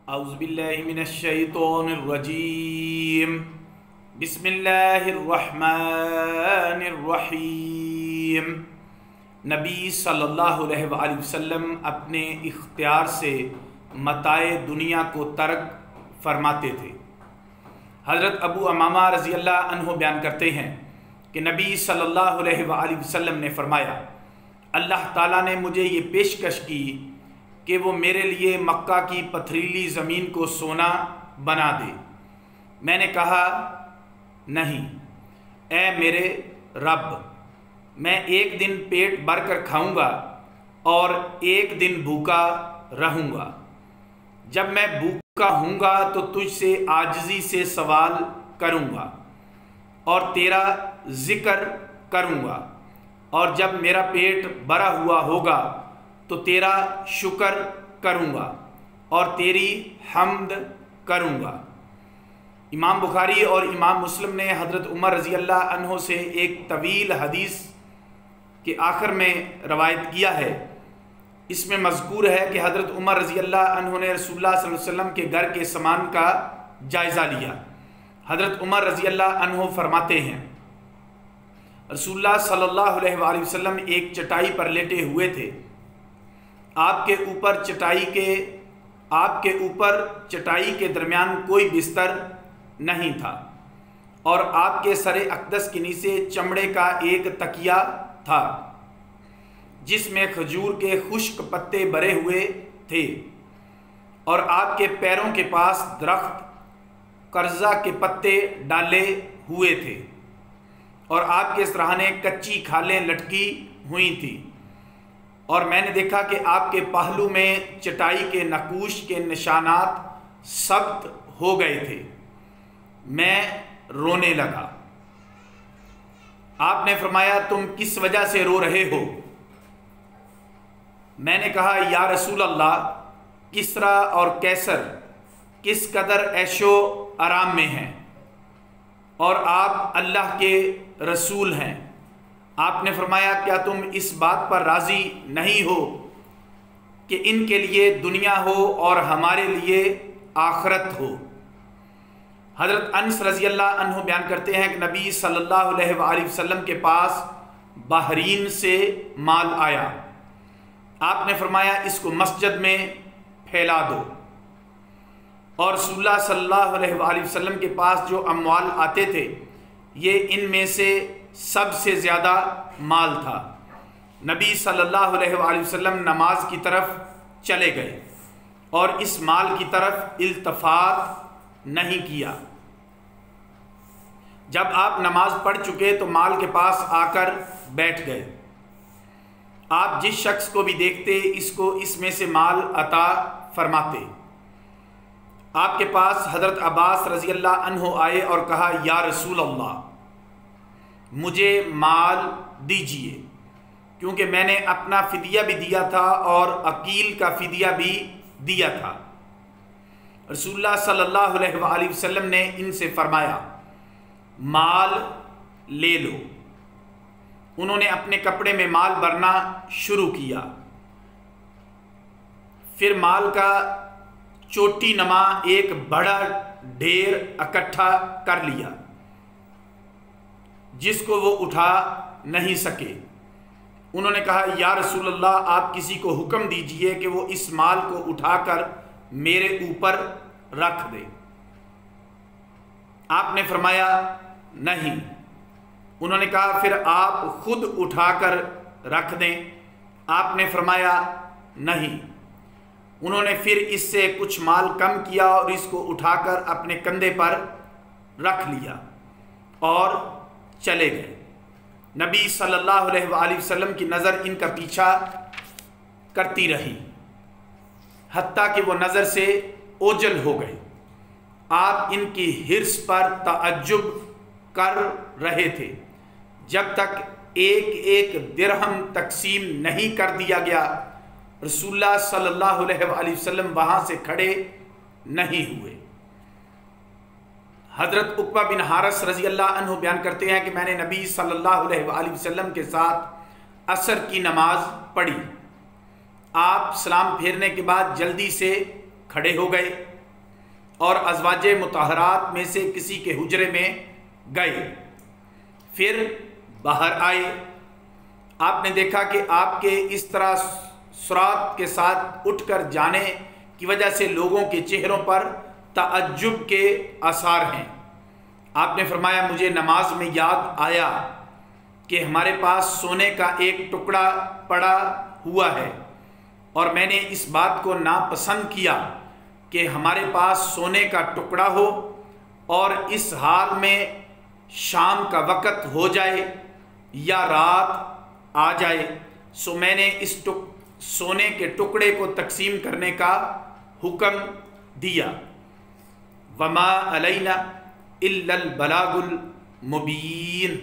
اعوذ باللہ من الشیطان الرجیم بسم اللہ الرحمن الرحیم۔ نبی صلی اللہ علیہ وآلہ وسلم اپنے اختیار سے متاع دنیا کو ترک فرماتے تھے۔ حضرت ابو امامہ رضی اللہ عنہ بیان کرتے ہیں کہ نبی صلی اللہ علیہ وآلہ وسلم نے فرمایا، اللہ تعالیٰ نے مجھے یہ پیشکش کی کہ وہ میرے لیے مکہ کی پتھریلی زمین کو سونا بنا دے۔ میں نے کہا، نہیں اے میرے رب، میں ایک دن پیٹ بھر کر کھاؤں گا اور ایک دن بھوکا رہوں گا۔ جب میں بھوکا ہوں گا تو تجھ سے عاجزی سے سوال کروں گا اور تیرا ذکر کروں گا، اور جب میرا پیٹ بھرا ہوا ہوگا تو تیرا شکر کروں گا اور تیری حمد کروں گا۔ امام بخاری اور امام مسلم نے حضرت عمر رضی اللہ عنہ سے ایک طویل حدیث کے آخر میں روایت کیا ہے۔ اس میں مذکور ہے کہ حضرت عمر رضی اللہ عنہ نے رسول اللہ صلی اللہ علیہ وسلم کے گھر کے سامان کا جائزہ لیا۔ حضرت عمر رضی اللہ عنہ فرماتے ہیں، رسول اللہ صلی اللہ علیہ وآلہ وسلم ایک چٹائی پر لیٹے ہوئے تھے۔ آپ کے اوپر چٹائی کے درمیان کوئی بستر نہیں تھا، اور آپ کے سر اقدس کے نیچے چمڑے کا ایک تکیہ تھا جس میں کھجور کے خشک پتے بھرے ہوئے تھے، اور آپ کے پیروں کے پاس درخت کرزہ کے پتے ڈالے ہوئے تھے، اور آپ کے سرہانے کچی کھالیں لٹکی ہوئی تھیں، اور میں نے دیکھا کہ آپ کے پہلو میں چٹائی کے نقوش کے نشانات ثبت ہو گئے تھے۔ میں رونے لگا۔ آپ نے فرمایا، تم کس وجہ سے رو رہے ہو؟ میں نے کہا، یا رسول اللہ، کسریٰ اور قیصر کس قدر عیش و آرام میں ہیں، اور آپ اللہ کے رسول ہیں۔ آپ نے فرمایا، کیا تم اس بات پر راضی نہیں ہو کہ ان کے لیے دنیا ہو اور ہمارے لیے آخرت ہو؟ حضرت انس رضی اللہ عنہ بیان کرتے ہیں کہ نبی صلی اللہ علیہ وآلہ وسلم کے پاس بحرین سے مال آیا۔ آپ نے فرمایا، اس کو مسجد میں پھیلا دو۔ اور رسول اللہ صلی اللہ علیہ وآلہ وسلم کے پاس جو اموال آتے تھے، یہ ان میں سے سب سے زیادہ مال تھا۔ نبی صلی اللہ علیہ وآلہ وسلم نماز کی طرف چلے گئے اور اس مال کی طرف التفات نہیں کیا۔ جب آپ نماز پڑھ چکے تو مال کے پاس آ کر بیٹھ گئے۔ آپ جس شخص کو بھی دیکھتے اس کو اس میں سے مال عطا فرماتے۔ آپ کے پاس حضرت عباس رضی اللہ عنہ آئے اور کہا، یا رسول اللہ، مجھے مال دیجئے، کیونکہ میں نے اپنا فدیہ بھی دیا تھا اور عقیل کا فدیہ بھی دیا تھا۔ رسول اللہ صلی اللہ علیہ وآلہ وسلم نے ان سے فرمایا، مال لے لو۔ انہوں نے اپنے کپڑے میں مال بھرنا شروع کیا، پھر مال کا چوٹی نما ایک بڑا ڈھیر اکٹھا کر لیا جس کو وہ اٹھا نہیں سکے۔ انہوں نے کہا، یا رسول اللہ، آپ کسی کو حکم دیجئے کہ وہ اس مال کو اٹھا کر میرے اوپر رکھ دے۔ آپ نے فرمایا، نہیں۔ انہوں نے کہا، پھر آپ خود اٹھا کر رکھ دیں۔ آپ نے فرمایا، نہیں۔ انہوں نے پھر اس سے کچھ مال کم کیا اور اس کو اٹھا کر اپنے کندھے پر رکھ لیا اور چلے گئے۔ نبی صلی اللہ علیہ وآلہ وسلم کی نظر ان کا پیچھا کرتی رہی حتیٰ کہ وہ نظر سے اوجھل ہو گئے۔ آپ ان کی حرص پر تعجب کر رہے تھے جب تک ایک ایک درہم تقسیم نہیں کر دیا گیا۔ رسول اللہ صلی اللہ علیہ وآلہ وسلم وہاں سے کھڑے نہیں ہوئے۔ حضرت عقبہ بن حارث رضی اللہ عنہ بیان کرتے ہیں کہ میں نے نبی صلی اللہ علیہ وآلہ وسلم کے ساتھ عصر کی نماز پڑھی۔ آپ سلام پھیرنے کے بعد جلدی سے کھڑے ہو گئے اور ازواج مطہرات میں سے کسی کے حجرے میں گئے، پھر باہر آئے۔ آپ نے دیکھا کہ آپ کے اس طرح سرعت کے ساتھ اٹھ کر جانے کی وجہ سے لوگوں کے چہروں پر تعجب کے آثار ہیں۔ آپ نے فرمایا مجھے نماز میں یاد آیا کہ ہمارے پاس سونے کا ایک ٹکڑا پڑا ہوا ہے، اور میں نے اس بات کو ناپسند کیا کہ ہمارے پاس سونے کا ٹکڑا ہو اور اس حال میں شام کا وقت ہو جائے یا رات آ جائے، سو میں نے اس سونے کے ٹکڑے کو تقسیم کرنے کا حکم دیا۔ وما علینا الا البلاغ المبین۔